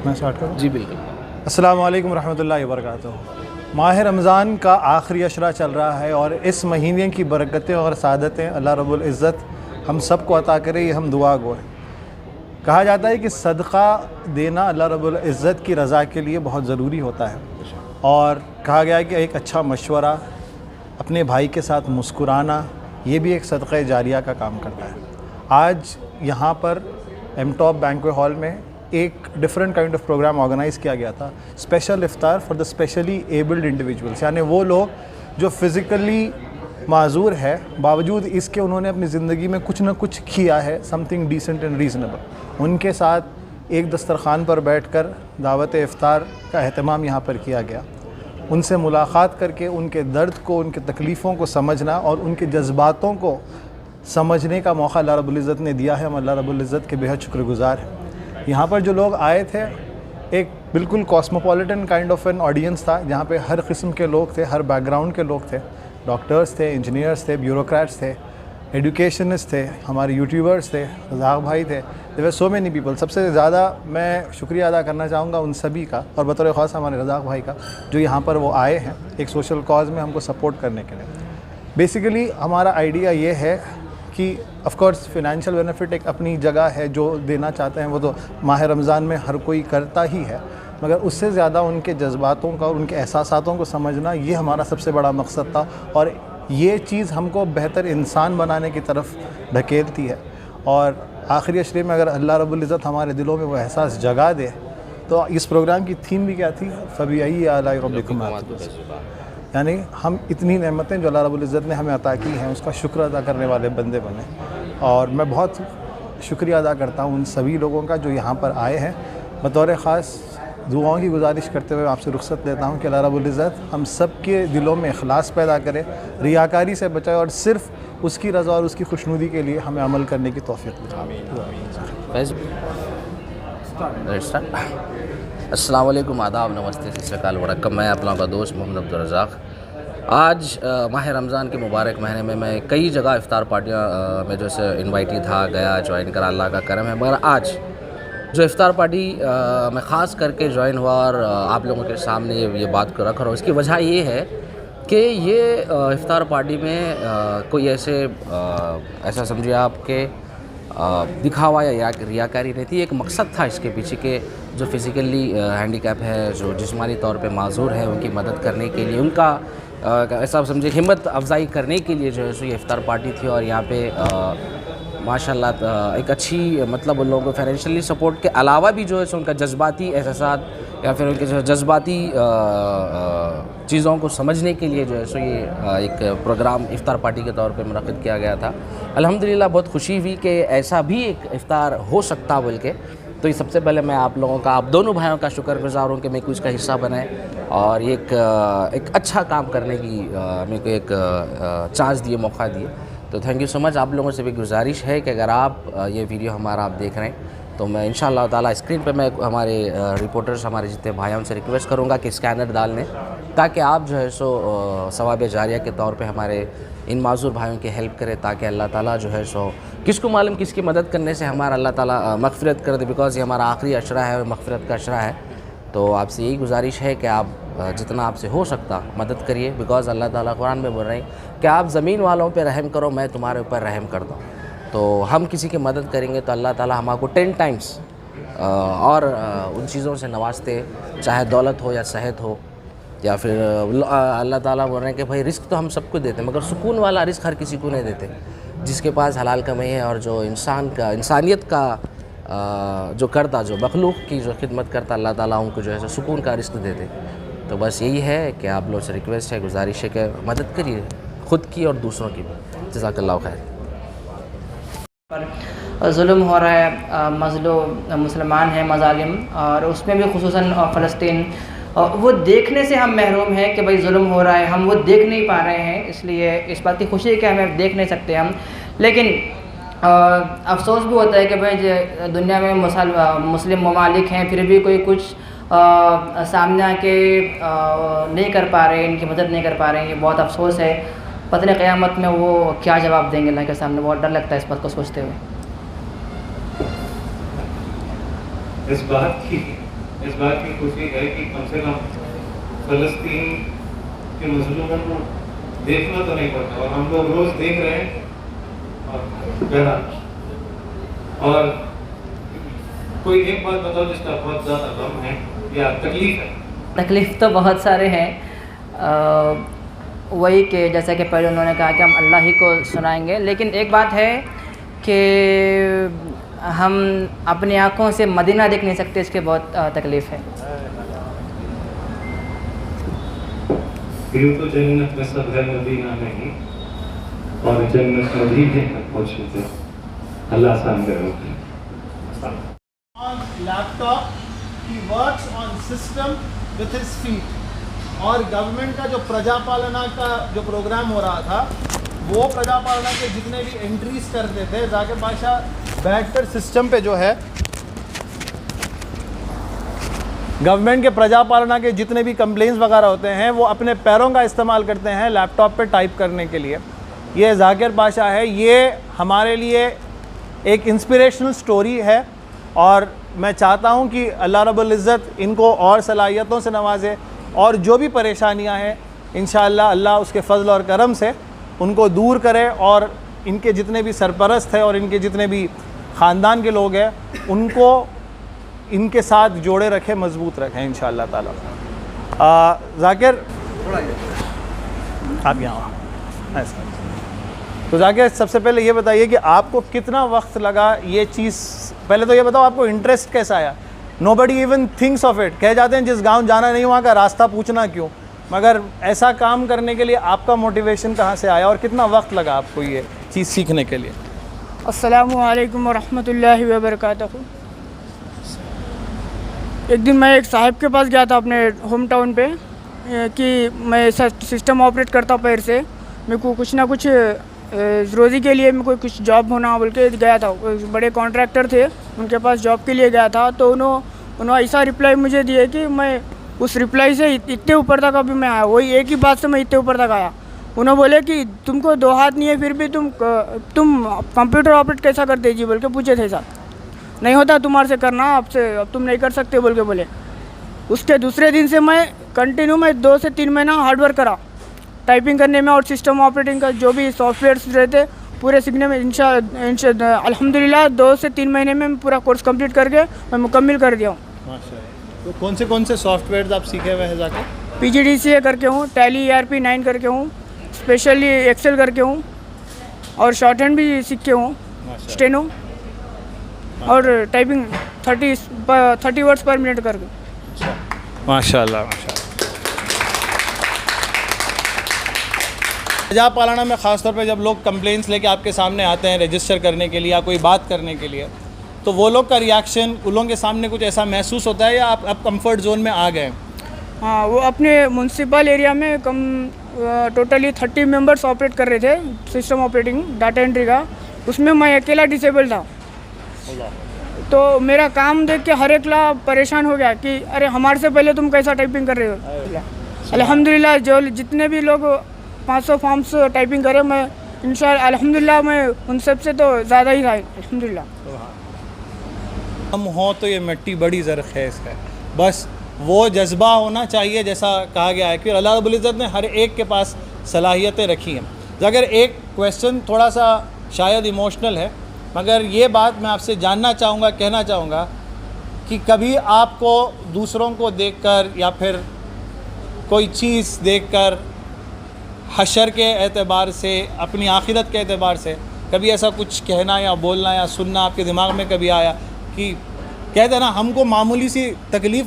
मैं स्टार्ट करूँ? जी बिल्कुल। अस्सलाम वालेकुम रहमतुल्लाहि व बरकातुहू। माह रमज़ान का आखिरी अशरा चल रहा है और इस महीने की बरकतें और सादतें अल्लाह रब्बुल इज़्ज़त हम सब को अता करे, ये हम दुआ गो हैं। कहा जाता है कि सदका देना अल्लाह रब्बुल इज़्ज़त की रज़ा के लिए बहुत ज़रूरी होता है और कहा गया है कि एक अच्छा मशवरा, अपने भाई के साथ मुस्कुराना, ये भी एक सदक़ा जारिया का काम करता है। आज यहाँ पर एमटॉप बैंक्वेट हॉल में एक different kind of programme organise किया गया था, special iftar for the specially abled individuals, यानी वो लोग जो फ़िज़िकली माजूर है बावजूद इसके उन्होंने अपनी ज़िंदगी में कुछ ना कुछ किया है, समथिंग डिसेंट एंड रीज़नेबल। उनके साथ एक दस्तरखान पर बैठकर दावत इफ्तार का अहतमाम यहाँ पर किया गया। उनसे मुलाकात करके उनके दर्द को, उनके तकलीफ़ों को समझना और उनके जज्बातों को समझने का मौका अल्लाह रब्बुल इज़्ज़त ने दिया है। हम अल्लाह रब्बुल इज़्ज़त के बेहद शुक्रगुज़ार हैं। यहाँ पर जो लोग आए थे एक बिल्कुल cosmopolitan kind of an audience था, जहाँ पे हर किस्म के लोग थे, हर बैकग्राउंड के लोग थे। डॉक्टर्स थे, इंजीनियर्स थे, ब्यूरोक्रेट्स थे, एजुकेशनिस्ट थे, हमारे यूट्यूबर्स थे, रज़ाक भाई थे, there were so many people. सबसे ज़्यादा मैं शुक्रिया अदा करना चाहूँगा उन सभी का और बतौर ख़ास हमारे रज़ाक भाई का, जो यहाँ पर वो आए हैं एक सोशल कॉज में हमको सपोर्ट करने के लिए। बेसिकली हमारा आइडिया ये है कि ऑफ़ कोर्स फ़िनेंशियल बेनिफिट एक अपनी जगह है, जो देना चाहते हैं वो तो माह रमज़ान में हर कोई करता ही है, मगर उससे ज़्यादा उनके जज्बातों का और उनके एहसासातों को समझना ये हमारा सबसे बड़ा मकसद था और ये चीज़ हमको बेहतर इंसान बनाने की तरफ ढकेलती है। और आखिरी अशरे में अगर अल्लाह रब्बुल इज़्ज़त हमारे दिलों में वो एहसास जगा दे तो इस प्रोग्राम की थीम भी क्या थी? फ़बिअय्यि आलाइ रब्बिकुमा तुकज़्ज़िबान, यानी हम इतनी नेमतें जो अल्लाह रब्बुल इज़्ज़त ने हमें अता की हैं उसका शुक्र अदा करने वाले बंदे बने। और मैं बहुत शुक्रिया अदा करता हूँ उन सभी लोगों का जो यहाँ पर आए हैं। बतौर ख़ास दुआओं की गुजारिश करते हुए आपसे रुख़्सत लेता हूँ कि अल्लाह रब्बुल इज़्ज़त हम सब के दिलों में इखलास पैदा करे, रियाकारी से बचाए और सिर्फ़ उसकी रज़ा और उसकी खुशनुदी के लिए हमें अमल करने की तौफ़ीक़ दे। अस्सलाम वालेकुम, आदाब, नमस्ते, सत श्री अकाल, वरकम। मैं आप लोगों का दोस्त मोहम्मद अब्दुल रज़ाक। आज माह रमज़ान के मुबारक महीने में मैं कई जगह इफ्तार पार्टियाँ में जैसे इनवाइटी था, गया, ज्वाइन करा, अल्लाह का करम है। मगर आज जो इफ्तार पार्टी मैं ख़ास करके ज्वाइन हुआ और आप लोगों के सामने ये बात को रख रहा हूँ, इसकी वजह ये है कि ये इफ्तार पार्टी में कोई ऐसा समझिए आपके दिखावा या रियाकारी नहीं थी। एक मकसद था इसके पीछे के जो फिज़िकली हैंडीकैप है, जो जिस्मानी तौर पे माजूर है, उनकी मदद करने के लिए, उनका ऐसा समझिए हिम्मत अफजाई करने के लिए जो है सो ये इफ्तार पार्टी थी। और यहाँ पे माशाल्लाह एक अच्छी मतलब उन लोगों को फाइनेंशियली सपोर्ट के अलावा भी जो है सो उनका जज्बाती एहसासात या फिर उनके जो जज्बाती चीज़ों को समझने के लिए जो है सो ये एक प्रोग्राम इफ्तार पार्टी के तौर पे मुनक़िद किया गया था। अल्हम्दुलिल्लाह बहुत खुशी हुई कि ऐसा भी एक इफ्तार हो सकता बोल के। तो ये सबसे पहले मैं आप लोगों का, आप दोनों भाइयों का शुक्रगुज़ार हूँ कि मेरे को इसका हिस्सा बनाए और एक अच्छा काम करने की मेरे को एक चांस दिए, मौका दिए। तो थैंक यू सो मच। आप लोगों से भी गुजारिश है कि अगर आप ये वीडियो हमारा आप देख रहे हैं तो मैं इंशाअल्लाह ताला स्क्रीन पे मैं हमारे रिपोर्टर्स, हमारे जितने भाइयों से रिक्वेस्ट करूँगा कि स्कैनर डाल लें, ताकि आप जो है सो सवाब जारिया के तौर पे हमारे इन माजूर भाइयों की हेल्प करें, ताकि अल्लाह ताला जो है सो किसको मालूम किसकी मदद करने से हमारा अल्लाह ताला मग़फ़िरत कर दे, बिकॉज़ ये हमारा आखिरी अशरा है, मग़फ़िरत का अशरा है। तो आपसे यही गुजारिश है कि आप जितना आपसे हो सकता मदद करिए, बिकॉज़ अल्लाह ताला कुरान में बोल रहे हैं कि आप ज़मीन वालों पे रहम करो, मैं तुम्हारे ऊपर रहम करता हूँ। तो हम किसी की मदद करेंगे तो अल्लाह ताला हमको 10 टाइम्स और उन चीज़ों से नवाजते, चाहे दौलत हो या सेहत हो, या फिर अल्लाह ताला बोल रहे हैं कि भाई रिस्क तो हम सबको देते हैं, मगर सुकून वाला रिस्क हर किसी को नहीं देते। जिसके पास हलाल कमाई है और जो इंसानियत का जो करता, जो मखलूक की जो खिदमत करता, अल्लाह ताला उनको जो है सुकून का रिस्क देते। तो बस यही है कि आप लोगों से रिक्वेस्ट है, गुजारिश है कि मदद करिए ख़ुद की और दूसरों की भी। जज़ाकल्लाहु खैर। जुल्म हो रहा है, मुसलमान हैं मज़ालिम, और उसमें भी ख़ुसूसन फ़लस्तीन, वो देखने से हम महरूम हैं कि भाई जुल्म हो रहा है, हम वो देख नहीं पा रहे हैं। इसलिए इस बात की खुशी है कि हमें देख नहीं सकते हम, लेकिन अफसोस भी होता है कि भाई दुनिया में मुस्लिम ममालिक हैं, फिर भी कोई कुछ सामने आके नहीं कर पा रहे, इनकी मदद नहीं कर पा रहे हैं। ये बहुत अफसोस है। पता नहीं क़यामत में वो क्या जवाब देंगे अल्लाह के सामने। बहुत डर लगता है इस बात को सोचते हुए। इस बात की इस बात की खुशी है कि कम से कम फ़लस्तीन के मजलूमों को देखना तो नहीं पड़ता, और हम लोग रोज़ देख रहे हैं। और कोई एक बात बताओ जिसका बहुत ज़्यादा गम है या तकलीफ है? तकलीफ़ तो बहुत सारे हैं। वही कि जैसा कि पहले उन्होंने कहा कि हम अल्लाह ही को सुनाएंगे, लेकिन एक बात है कि हम अपनी आँखों से मदीना देख नहीं सकते, इसकी बहुत तकलीफ़ है। यूँ तो जन्नत में सब है, मदीना नहीं, और जन्नत मदीने तक पहुँचे थे। अल्लाह आसान करे। On laptop, he works on system with his feet. और गवर्नमेंट का जो प्रजापालना का जो प्रोग्राम हो रहा था, वो प्रजापालना के जितने भी एंट्रीज करते थे, जाकिर बादशाह बैठकर सिस्टम पे जो है गवर्नमेंट के प्रजापालना के जितने भी कंप्लेंट्स वगैरह होते हैं, वो अपने पैरों का इस्तेमाल करते हैं लैपटॉप पे टाइप करने के लिए। ये जाकिर बादशाह है, ये हमारे लिए एक इंस्पिरेशनल स्टोरी है, और मैं चाहता हूँ कि अल्लाह रब्बुल इज़्ज़त इनको और सलाहियतों से नवाजे, और जो भी परेशानियाँ हैं इंशाअल्लाह अल्लाह उसके फ़ज़ल और करम से उनको दूर करे, और इनके जितने भी सरपरस्त हैं और इनके जितने भी ख़ानदान के लोग हैं उनको इनके साथ जोड़े रखे, मजबूत रखें इंशाअल्लाह ताला। जाकिर आप यहाँ ऐसा। तो जाकिर सबसे पहले ये बताइए कि आपको कितना वक्त लगा ये चीज़, पहले तो ये बताओ आपको इंटरेस्ट कैसा आया? Nobody even thinks of it. कह जाते हैं जिस गांव जाना नहीं वहाँ का रास्ता पूछना क्यों, मगर ऐसा काम करने के लिए आपका मोटिवेशन कहाँ से आया और कितना वक्त लगा आपको ये चीज़ सीखने के लिए? अस्सलामु अलैकुम वरहमतुल्लाहि वबरकातुहू। एक दिन मैं एक साहब के पास गया था अपने होम टाउन पे कि मैं सिस्टम ऑपरेट करता पैर से, मेरे को कुछ ना कुछ रोज़ी के लिए मेरे को कुछ जॉब होना बोल के गया था। बड़े कॉन्ट्रैक्टर थे, उनके पास जॉब के लिए गया था। तो उन्होंने ऐसा रिप्लाई मुझे दिए कि मैं उस रिप्लाई से इतने ऊपर तक अभी मैं आया, वही एक ही बात से मैं इतने ऊपर तक आया। उन्होंने बोले कि तुमको 2 हाथ नहीं है फिर भी तुम कंप्यूटर ऑपरेट कैसा करते जी बोल के पूछे थे। साहब नहीं होता तुम्हारे से करना, आपसे अब तुम नहीं कर सकते बोल के बोले। उसके दूसरे दिन से मैं कंटिन्यू 2 से 3 महीना हार्डवर्क करा टाइपिंग करने में, और सिस्टम ऑपरेटिंग का जो भी सॉफ्टवेयर्स रहते पूरे सीखने में। अल्हम्दुलिल्लाह 2 से 3 महीने में पूरा कोर्स कंप्लीट करके मैं मुकम्मिल कर दिया हूँ। माशाअल्लाह। तो कौन से सॉफ्टवेयर आप सीखे हुए हैं जाके? PGDCA करके हूँ, टैली ERP 9 करके हूँ, स्पेशली एक्सेल करके हूँ, और शॉर्ट हैंड भी सीख के हूँ, स्टेनो, और टाइपिंग 30 वर्ड्स पर मिनट करके। माशाअल्लाह माशाअल्लाह। प्रजापालना में ख़ासतौर पे जब लोग कंप्लेंट्स लेके आपके सामने आते हैं रजिस्टर करने के लिए या कोई बात करने के लिए, तो वो लोग का रिएक्शन, उन लोगों के सामने कुछ ऐसा महसूस होता है या आप अब कंफर्ट जोन में आ गए? हाँ, वो अपने म्यूनसिपल एरिया में टोटली 30 मेंबर्स ऑपरेट कर रहे थे सिस्टम ऑपरेटिंग डाटा एंट्री का, उसमें मैं अकेला डिसेबल था। तो मेरा काम देख के हर एक परेशान हो गया कि अरे हमारे से पहले तुम कैसा टाइपिंग कर रहे हो। अल्हम्दुलिल्लाह जो जितने भी लोग 500 फॉर्म्स टाइपिंग करे, मैं इंशाअल्लाह अल्हम्दुलिल्लाह मैं उन सब से तो ज़्यादा ही था अल्हम्दुलिल्लाह। हम हो तो ये मिट्टी बड़ी ज़रख़ेज़ है, बस वो जज्बा होना चाहिए जैसा कहा गया है कि अल्लाह रब्बुल इज़्ज़त ने हर एक के पास सलाहियतें रखी हैं। अगर एक क्वेश्चन थोड़ा सा शायद इमोशनल है, मगर ये बात मैं आपसे जानना चाहूँगा, कहना चाहूँगा कि कभी आपको दूसरों को देखकर या फिर कोई चीज़ देखकर हशर के एतबार से, अपनी आखिरत के एतबार से कभी ऐसा कुछ कहना या बोलना या सुनना आपके दिमाग में कभी आया कि कहते हैं ना हमको मामूली सी तकलीफ़